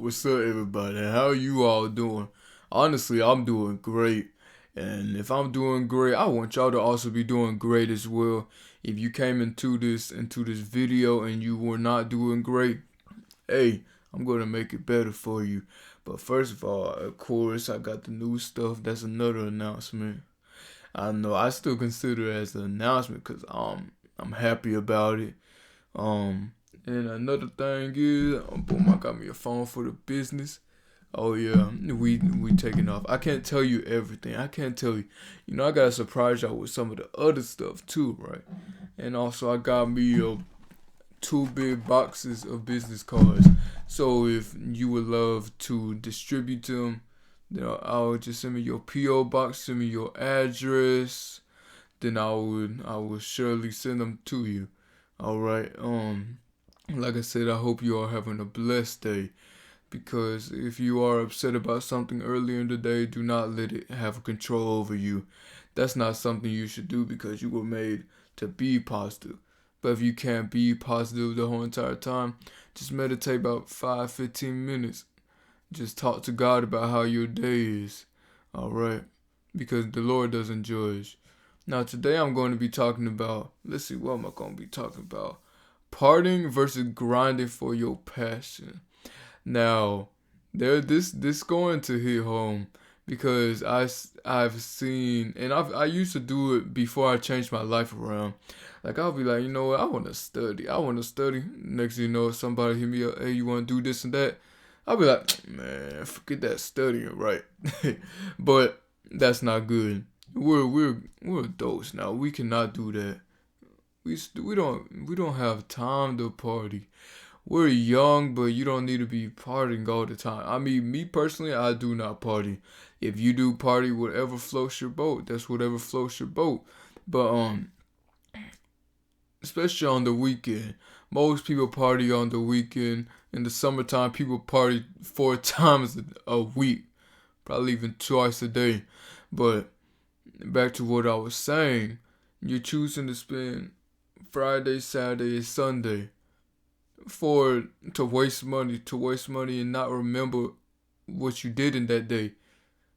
What's up, everybody? How you all doing? Honestly, I'm doing great. And if I'm doing great, I want y'all to also be doing great as well. If you came into this video and you were not doing great, hey, I'm gonna make it better for you. But first of all, of course, I got the new stuff. That's another announcement. I know I still consider it as an announcement because I'm happy about it. Um, and another thing is, boom, I got me a phone for the business. Oh yeah, we taking off. I can't tell you everything. I can't tell you. I gotta surprise y'all with some of the other stuff too, right? And also, I got me two big boxes of business cards. So if you would love to distribute them, then I'll just send me your PO box, send me your address. Then I would surely send them to you. All right. Like I said, I hope you are having a blessed day. Because if you are upset about something earlier in the day, do not let it have control over you. That's not something you should do because you were made to be positive. But if you can't be positive the whole entire time, just meditate about 5-15 minutes. Just talk to God about how your day is. All right. Because the Lord doesn't judge. Now, today I'm going to be talking about, let's see, what am I going to be talking about? Partying versus grinding for your passion. Now, this going to hit home because I've seen, and I used to do it before I changed my life around. Like, I'll be like, you know what, I want to study. I want to study. Next thing you know, somebody hit me up, hey, you want to do this and that? I'll be like, man, forget that studying, right? But that's not good. We're adults now. We cannot do that. We don't have time to party. We're young, but you don't need to be partying all the time. I mean, me personally, I do not party. If you do party, whatever floats your boat, that's whatever floats your boat. But especially on the weekend, most people party on the weekend. In the summertime, people party 4 times a week, probably even twice a day. But back to what I was saying, you're choosing to spend Friday, Saturday, and Sunday for to waste money and not remember what you did in that day.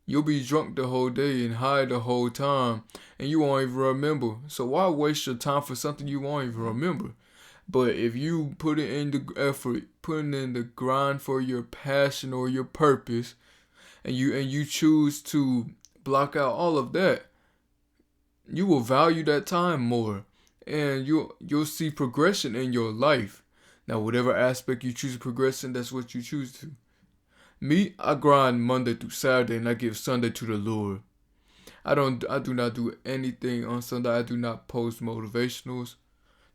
You'll be drunk the whole day and high the whole time, and you won't even remember. So why waste your time for something you won't even remember? But if you put it in the effort, putting in the grind for your passion or your purpose, and you choose to block out all of that, you will value that time more, and you'll see progression in your life. Now, whatever aspect you choose to progress in, that's what you choose to. Me, I grind Monday through Saturday, and I give Sunday to the Lord. I do not do anything on Sunday. I do not post motivationals.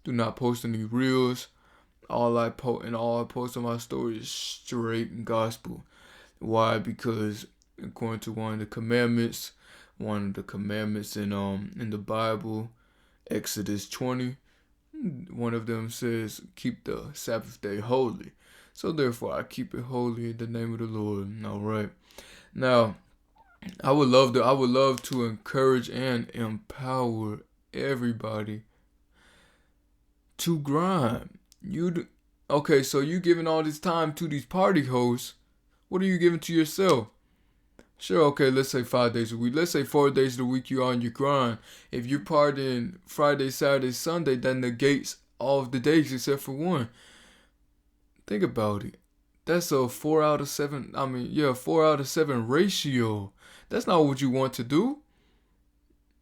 Do not post any reels. All I post on my story is straight gospel. Why? Because according to one of the commandments in the Bible, Exodus 20, one of them says, keep the Sabbath day holy. So therefore I keep it holy in the name of the Lord. All right. Now, I would love to encourage and empower everybody to grind. Okay, so you giving all this time to these party hosts. What are you giving to yourself? Sure, okay, let's say 5 days a week. Let's say 4 days a week you're on your grind. If you're partying Friday, Saturday, Sunday, that negates all of the days except for one. Think about it. That's a 4 out of 7. I mean, yeah, 4 out of 7 ratio. That's not what you want to do.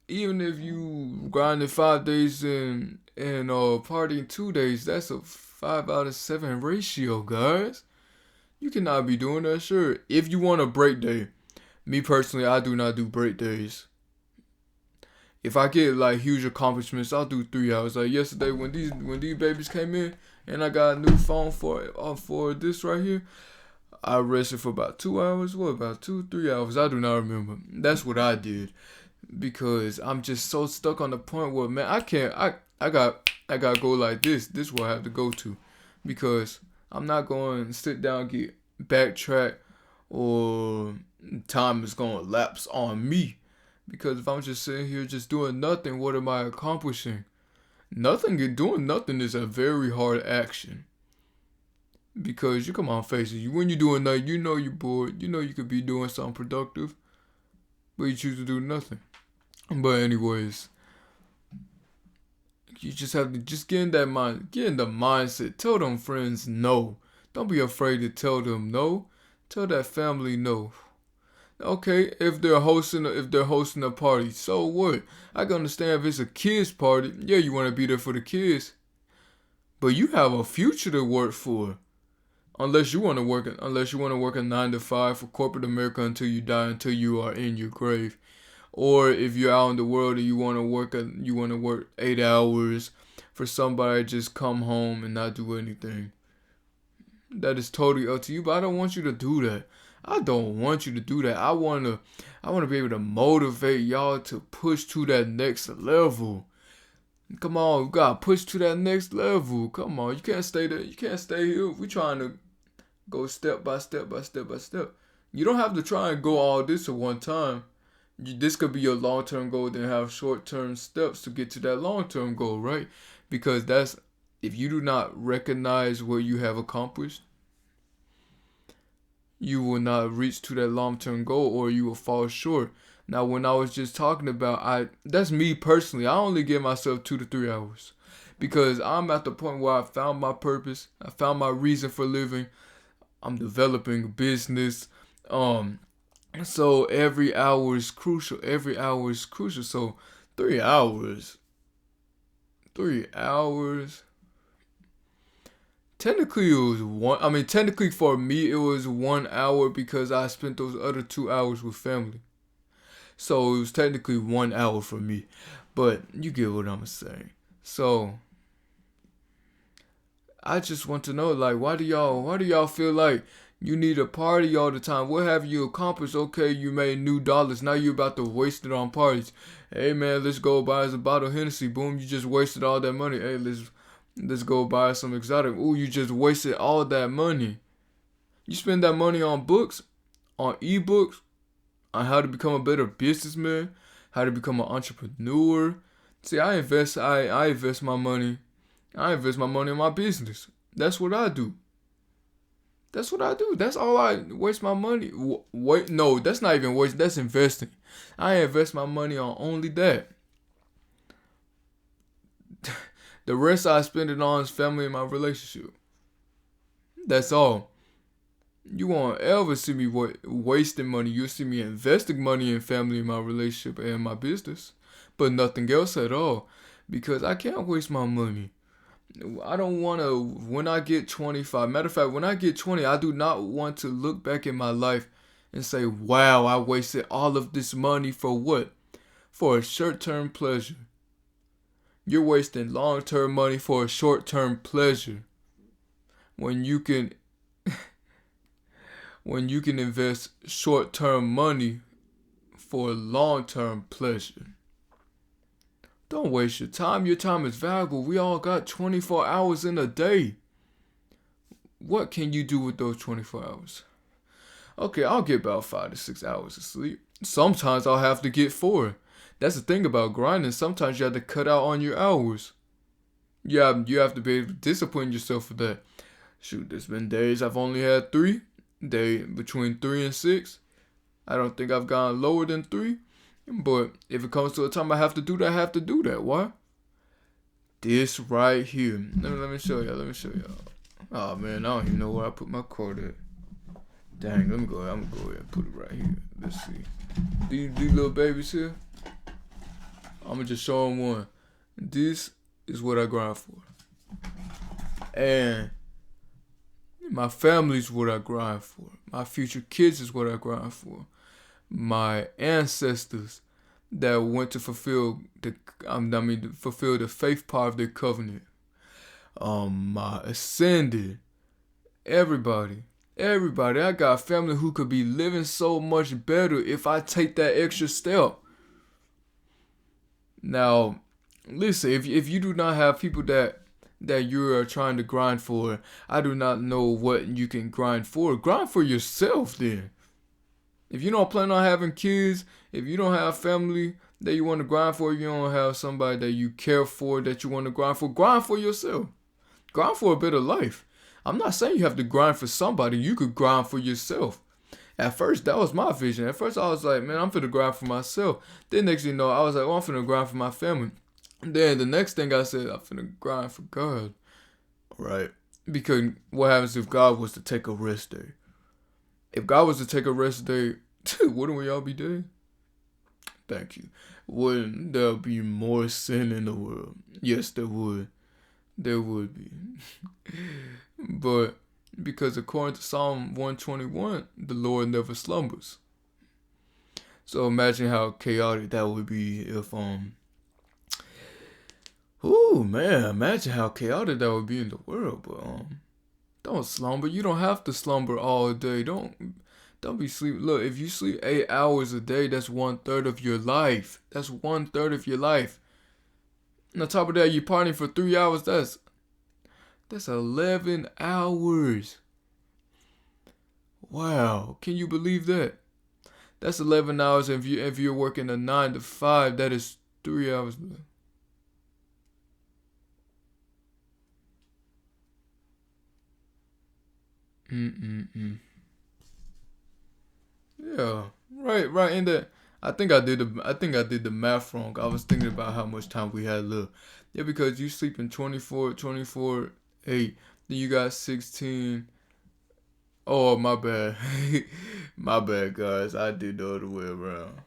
Even if you grinding 5 days and partying 2 days, that's a 5 out of 7 ratio, guys. You cannot be doing that. Sure, if you want a break day. Me personally, I do not do break days. If I get like huge accomplishments, I'll do 3 hours. Like yesterday when these babies came in and I got a new phone for this right here, I rested for about 2 hours. What, about 2-3 hours? I do not remember. That's what I did because I'm just so stuck on the point where, man, I can't. I got to go like this. This is what I have to go to because I'm not going to sit down, get backtrack, or time is going to lapse on me. Because if I'm just sitting here just doing nothing, what am I accomplishing? Doing nothing is a very hard action. Because you come on, face it. When you're doing nothing, you know you're bored. You know you could be doing something productive, but you choose to do nothing. But anyways, you just have to just get in that mind, get in the mindset. Tell them friends no. Don't be afraid to tell them no. Tell that family no. Okay, if they're hosting a party, so what? I can understand if it's a kids party. Yeah, you want to be there for the kids, but you have a future to work for. Unless you want to work a 9 to 5 for corporate America until you die, until you are in your grave. Or if you're out in the world and you want to work 8 hours for somebody to just come home and not do anything. That is totally up to you, but I don't want you to do that. I don't want you to do that. I want to be able to motivate y'all to push to that next level. Come on, you gotta push to that next level. Come on, you can't stay there. You can't stay here. We're trying to go step by step by step by step. You don't have to try and go all this at one time. This could be your long-term goal, then have short-term steps to get to that long-term goal, right? Because if you do not recognize what you have accomplished, you will not reach to that long-term goal, or you will fall short. Now, when I was just talking about, that's me personally. I only give myself 2 to 3 hours because I'm at the point where I found my purpose. I found my reason for living. I'm developing a business. So every hour is crucial. Every hour is crucial. So 3 hours. 3 hours. Technically, it was one. I mean, technically for me, it was 1 hour because I spent those other 2 hours with family. So it was technically 1 hour for me. But you get what I'm saying. So I just want to know, like, why do y'all feel like you need a party all the time? What have you accomplished? Okay, you made new dollars. Now you're about to waste it on parties. Hey man, let's go buy us a bottle of Hennessy. Boom, you just wasted all that money. Hey, let's go buy some exotic. Ooh, you just wasted all that money. You spend that money on books, on ebooks, on how to become a better businessman, how to become an entrepreneur. See, I invest my money. I invest my money in my business. That's what I do. That's what I do. That's all I waste my money. Wait, no, that's not even waste. That's investing. I invest my money on only that. The rest I spend it on is family and my relationship. That's all. You won't ever see me wasting money. You'll see me investing money in family and my relationship and my business. But nothing else at all. Because I can't waste my money. I don't want to, when I get 25, matter of fact, when I get 20, I do not want to look back in my life and say, wow, I wasted all of this money for what? For a short-term pleasure. You're wasting long-term money for a short-term pleasure. When you can invest short-term money for long-term pleasure. Don't waste your time. Your time is valuable. We all got 24 hours in a day. What can you do with those 24 hours? Okay, I'll get about 5 to 6 hours of sleep. Sometimes I'll have to get 4. That's the thing about grinding. Sometimes you have to cut out on your hours. You have to be able to discipline yourself for that. Shoot, there's been days I've only had 3. Between 3 and 6. I don't think I've gone lower than 3. But if it comes to a time I have to do that, I have to do that. Why? This right here. Let me show y'all. Oh man, I don't even know where I put my cord at. Dang, I'm gonna go ahead and put it right here. Let's see. These little babies here. I'm gonna just show them one. This is what I grind for. And my family's what I grind for. My future kids is what I grind for. My ancestors that went to fulfill the faith part of their covenant. My ascended. Everybody. I got family who could be living so much better if I take that extra step. Now, listen, if you do not have people that you are trying to grind for, I do not know what you can grind for. Grind for yourself then. If you don't plan on having kids, if you don't have family that you want to grind for, you don't have somebody that you care for that you want to grind for yourself. Grind for a better life. I'm not saying you have to grind for somebody. You could grind for yourself. At first, that was my vision. At first, I was like, man, I'm finna grind for myself. Then next thing you know, I was like, oh, I'm finna grind for my family. And then the next thing I said, I'm finna grind for God. Right? Because what happens if God was to take a rest day? If God was to take a rest day, wouldn't we all be dead? Thank you. Wouldn't there be more sin in the world? Yes, there would. There would be. But because according to Psalm 121, the Lord never slumbers. So imagine how chaotic that would be if ooh man, imagine how chaotic that would be in the world. But don't slumber. You don't have to slumber all day. Don't be sleep. Look, if you sleep 8 hours a day, that's 1/3 of your life. That's 1/3 of your life. And on top of that, you partying for 3 hours. That's 11 hours. Wow, can you believe that? That's 11 hours. If you're working a 9 to 5, that is 3 hours. Mm. Yeah, right. In that, I think I did the math wrong. I was thinking about how much time we had left. Yeah, because you sleeping 24, 8. Then you got 16. Oh, my bad. My bad, guys. I did the other way around.